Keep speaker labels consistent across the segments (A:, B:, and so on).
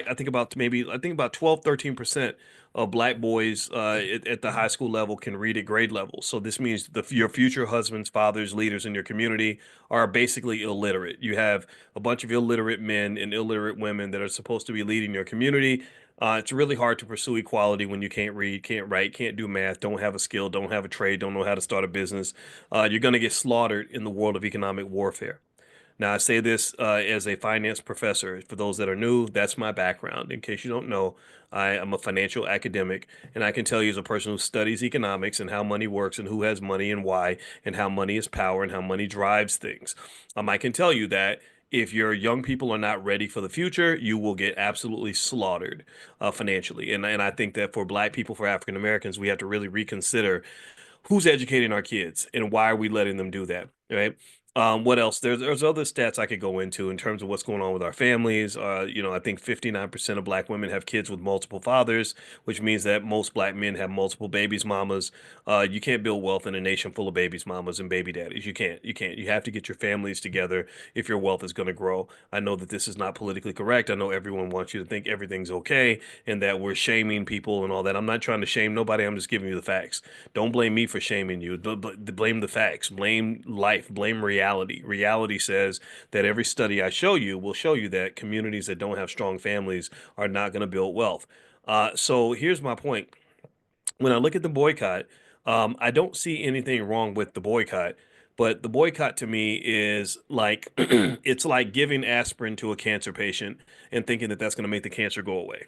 A: I think about 12, 13% of black boys at the high school level can read at grade level. So this means your future husbands, fathers, leaders in your community are basically illiterate. You have a bunch of illiterate men and illiterate women that are supposed to be leading your community. It's really hard to pursue equality when you can't read, can't write, can't do math, don't have a skill, don't have a trade, don't know how to start a business. You're going to get slaughtered in the world of economic warfare. Now, I say this as a finance professor. For those that are new, that's my background. In case you don't know, I am a financial academic, and I can tell you as a person who studies economics and how money works and who has money and why, and how money is power and how money drives things. I can tell you that if your young people are not ready for the future, you will get absolutely slaughtered financially. And I think that for Black people, for African Americans, we have to really reconsider who's educating our kids and why are we letting them do that, right? What else? There's other stats I could go into in terms of what's going on with our families. I think 59% of black women have kids with multiple fathers, which means that most black men have multiple babies mamas. You can't build wealth in a nation full of babies mamas and baby daddies. You can't. You can't. You have to get your families together if your wealth is going to grow. I know that this is not politically correct. I know everyone wants you to think everything's okay and that we're shaming people and all that. I'm not trying to shame nobody. I'm just giving you the facts. Don't blame me for shaming you. Blame the facts. Blame life. Blame reality. Reality says that every study I show you will show you that communities that don't have strong families are not going to build wealth. So here's my point. When I look at the boycott, I don't see anything wrong with the boycott, but the boycott to me is like it's like giving aspirin to a cancer patient and thinking that that's going to make the cancer go away.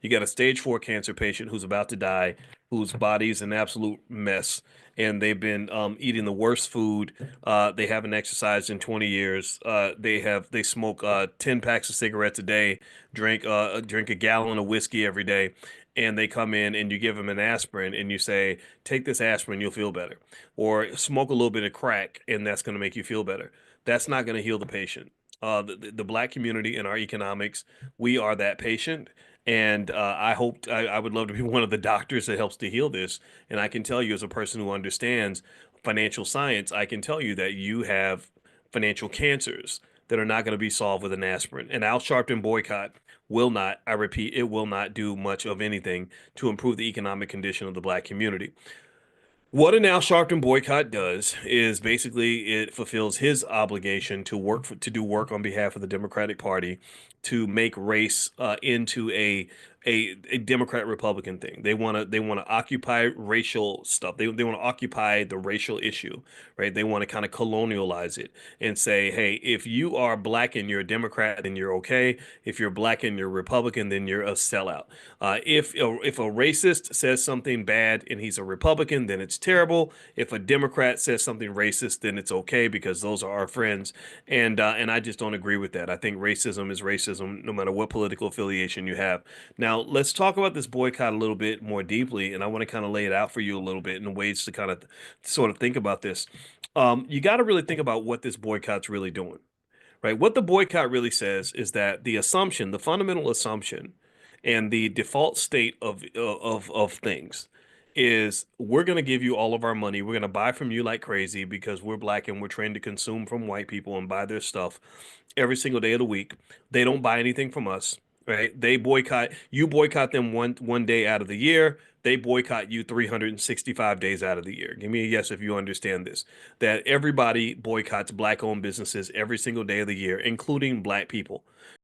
A: You got a stage 4 cancer patient who's about to die, whose body's an absolute mess, and they've been eating the worst food. They haven't exercised in 20 years. They smoke 10 packs of cigarettes a day, drink a gallon of whiskey every day, and they come in and you give them an aspirin and you say, take this aspirin, you'll feel better. Or smoke a little bit of crack and that's going to make you feel better. That's not going to heal the patient. The black community in our economics, we are that patient. And I would love to be one of the doctors that helps to heal this. And I can tell you, as a person who understands financial science, I can tell you that you have financial cancers that are not going to be solved with an aspirin. An Al Sharpton boycott will not, I repeat, it will not do much of anything to improve the economic condition of the black community. What an Al Sharpton boycott does is basically it fulfills his obligation to to do work on behalf of the Democratic Party to make race into a Democrat Republican thing. They want to occupy racial stuff. They want to occupy the racial issue, right? They want to kind of colonialize it and say, hey, if you are black and you're a Democrat, then you're okay. If you're black and you're Republican, then you're a sellout. If a racist says something bad and he's a Republican, then it's terrible. If a Democrat says something racist, then it's okay because those are our friends. And I just don't agree with that. I think racism is racism, no matter what political affiliation you have. Now, let's talk about this boycott a little bit more deeply, and I want to kind of lay it out for you a little bit in ways to kind of sort of think about this. You got to really think about what this boycott's really doing, right? What the boycott really says is that the assumption, the fundamental assumption, and the default state of things is we're going to give you all of our money. We're going to buy from you like crazy because we're black and we're trained to consume from white people and buy their stuff every single day of the week. They don't buy anything from us, right? They boycott, you boycott them one day out of the year. They boycott you 365 days out of the year. Give me a yes if you understand this. That everybody boycotts black owned businesses every single day of the year, including black people.